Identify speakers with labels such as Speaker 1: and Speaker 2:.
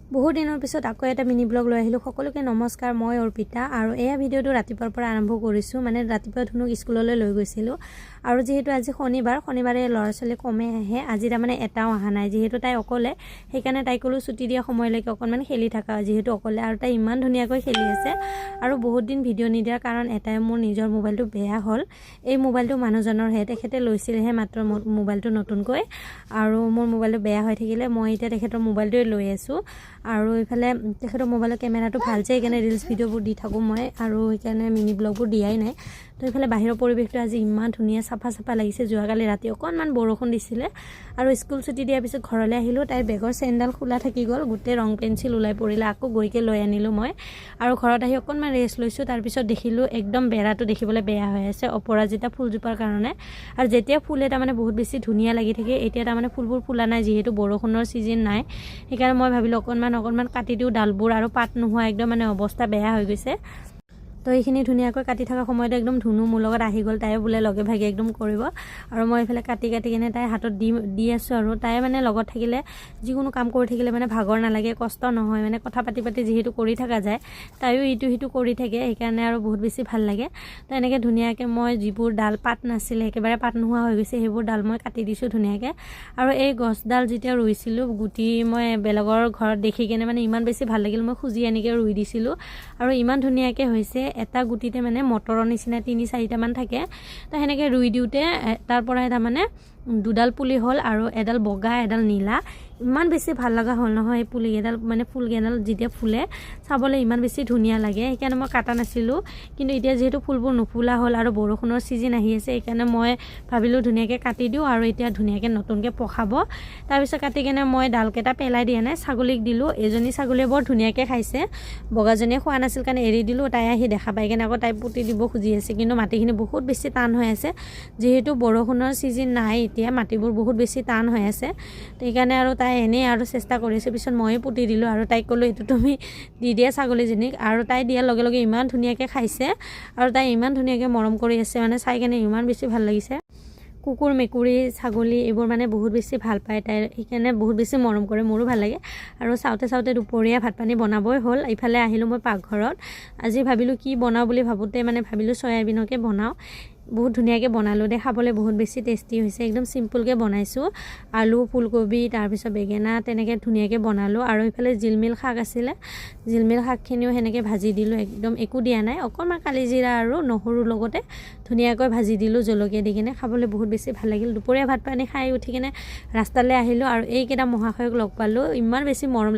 Speaker 1: বহুত দিনৰ পিছত আকৌ এটা মিনি ব্লগ লৈ আহিলোঁ। সকলোকে নমস্কাৰ, মই অৰ্পিতা। আৰু এয়া ভিডিঅ'টো ৰাতিপুৱাৰ পৰা আৰম্ভ কৰিছোঁ। মানে ৰাতিপুৱা ধুনুক স্কুললৈ লৈ গৈছিলোঁ আৰু যিহেতু আজি শনিবাৰে ল'ৰা ছোৱালী কমে আহে। আজি তাৰমানে এটাও অহা নাই, যিহেতু তাই অকলে, সেইকাৰণে তাইক ক'লো ছুটি দিয়া সময়লৈকে অকণমান খেলি থাকা, যিহেতু অকলে। আৰু তাই ইমান ধুনীয়াকৈ খেলি আছে। আৰু বহুত দিন ভিডিঅ' নিদিয়াৰ কাৰণ এটাই, মোৰ নিজৰ মোবাইলটো বেয়া হ'ল। এই মোবাইলটো মানুহজনৰহে, তেখেতে লৈছিলেহে মাত্ৰ মোবাইলটো নতুনকৈ। আৰু মোৰ মোবাইলটো বেয়া হৈ থাকিলে মই এতিয়া তেখেতৰ মোবাইলটোৱে লৈ আছোঁ। আৰু এইফালে তেখেতৰ মোবাইলৰ কেমেৰাটো ভাল যে, সেইকাৰণে ৰিলছ ভিডিঅ'বোৰ দি থাকোঁ মই, আৰু সেইকাৰণে মিনি ব্লগবোৰ দিয়াই নাই। তো এইফালে বাহিৰৰ পৰিৱেশটো আজি ইমান ধুনীয়া, চাফা লাগিছে। যোৱাকালি ৰাতি অকণমান বৰষুণ দিছিলে আৰু স্কুল ছুটি দিয়াৰ পিছত ঘৰলৈ আহিলোঁ। তাইৰ বেগৰ চেইনডাল খোলা থাকি গ'ল, গোটেই ৰং পেঞ্চিল ওলাই পৰিলে। আকৌ গৈকে লৈ আনিলোঁ মই, আৰু ঘৰত আহি অকণমান ৰেষ্ট লৈছোঁ। তাৰপিছত দেখিলোঁ একদম বেৰাটো দেখিবলৈ বেয়া হৈ আছে, অপৰাজিতা ফুলজোপাৰ কাৰণে। আৰু যেতিয়া ফুলে তাৰমানে বহুত বেছি ধুনীয়া লাগি থাকে। এতিয়া তাৰমানে ফুলবোৰ ফুলা নাই, যিহেতু বৰষুণৰ ছিজন নাই, সেইকাৰণে মই ভাবিলোঁ অকণমান কাটি দিওঁ ডালবোৰ, আৰু পাত নোহোৱা একদম মানে অৱস্থা বেয়া হৈ গৈছে। তো এইখিনি ধুনীয়াকৈ কাটি থকা সময়তে একদম ধুনু মোৰ লগত আহি গ'ল। তাইও বোলে লগে ভাগে একদম কৰিব, আৰু মই এইফালে কাটি কিনে তাইৰ হাতত দি আছোঁ। আৰু তাই মানে লগত থাকিলে, যিকোনো কাম কৰি থাকিলে মানে ভাগৰ নালাগে, কষ্ট নহয়। মানে কথা পাতি যিহেতু কৰি থকা যায়, তাইও ইটো সিটো কৰি থাকে, সেইকাৰণে আৰু বহুত বেছি ভাল লাগে। তো এনেকৈ ধুনীয়াকৈ মই যিবোৰ ডাল পাত নাছিলে, একেবাৰে পাত নোহোৱা হৈ গৈছে, সেইবোৰ ডাল মই কাটি দিছোঁ ধুনীয়াকৈ। আৰু এই গছডাল যেতিয়া ৰুইছিলোঁ, গুটি মই বেলেগৰ ঘৰত দেখি কেনে মানে ইমান বেছি ভাল লাগিল, মই খুজি আনিকৈ ৰুই দিছিলোঁ। আৰু ইমান ধুনীয়াকৈ হৈছে। এটা গুটিতে মানে মটৰৰ নিচিনা ৩-৪টামান থাকে। তো সেনেকৈ ৰুই দিওঁতে তাৰ পৰাই তাৰমানে দুডাল পুলি হ'ল, আৰু এডাল বগা, এডাল নীলা। ইমান বেছি ভাল লগা হ'ল নহয় এই পুলিকেইডাল, মানে ফুলকেইডাল যেতিয়া ফুলে চাবলৈ ইমান বেছি ধুনীয়া লাগে। সেইকাৰণে মই কাটা নাছিলোঁ, কিন্তু এতিয়া যিহেতু ফুলবোৰ নুফুলা হ'ল আৰু বৰষুণৰ ছিজন আহি আছে, সেইকাৰণে মই ভাবিলোঁ ধুনীয়াকৈ কাটি দিওঁ, আৰু এতিয়া ধুনীয়াকৈ নতুনকৈ পখাব। তাৰপিছত কাটি কিনে মই ডালকেইটা পেলাই দিয়া নাই, ছাগলীক দিলোঁ। এজনী ছাগলীয়ে বৰ ধুনীয়াকৈ খাইছে, বগাজনীয়ে খোৱা নাছিল কাৰণে এৰি দিলোঁ। তাই আহি দেখা পাই কিনে আকৌ তাই পুতি দিব খুজি আছে, কিন্তু মাটিখিনি বহুত বেছি টান হৈ আছে, যিহেতু বৰষুণৰ ছিজন নাই, এতিয়া মাটিবোৰ বহুত বেছি টান হৈ আছে। সেইকাৰণে আৰু তাই এনেই আৰু চেষ্টা কৰিছে। পিছত ময়ে পুতি দিলোঁ, আৰু তাইক ক'লোঁ এইটো তুমি দি দিয়া ছাগলীজনীক। আৰু তাই দিয়াৰ লগে লগে ইমান ধুনীয়াকৈ খাইছে, আৰু তাই ইমান ধুনীয়াকৈ মৰম কৰি আছে, মানে চাই কেনে ইমান বেছি ভাল লাগিছে। কুকুৰ, মেকুৰী, ছাগলী এইবোৰ মানে বহুত বেছি ভাল পায় তাই, সেইকাৰণে বহুত বেছি মৰম কৰে, মোৰো ভাল লাগে। আৰু চাওঁতে দুপৰীয়া ভাত পানী বনাবই হ'ল। ইফালে আহিলোঁ মই পাকঘৰত। আজি ভাবিলোঁ কি বনাওঁ বুলি ভাবোঁতে মানে ভাবিলোঁ চয়াবিনকে বনাওঁ। বহুত ধুনীয়াকৈ বনালোঁ দে, খাবলৈ বহুত বেছি টেষ্টি হৈছে। একদম চিম্পুলকৈ বনাইছোঁ, আলু, ফুলকবি, তাৰপিছত বেঙেনা, তেনেকৈ ধুনীয়াকৈ বনালোঁ। আৰু এইফালে জিলমিল শাক আছিলে, জিলমিল শাকখিনিও সেনেকৈ ভাজি দিলোঁ, একদম একো দিয়া নাই, অকণমান কালি জিৰা আৰু নহৰুৰ লগতে ধুনীয়াকৈ ভাজি দিলোঁ জলকীয়া দি কিনে। খাবলৈ বহুত বেছি ভাল লাগিল। দুপৰীয়া ভাত পানী খাই উঠি কিনে ৰাস্তালৈ আহিলোঁ, আৰু এইকেইটা মহাশয়ক লগ পালোঁ, ইমান বেছি মৰম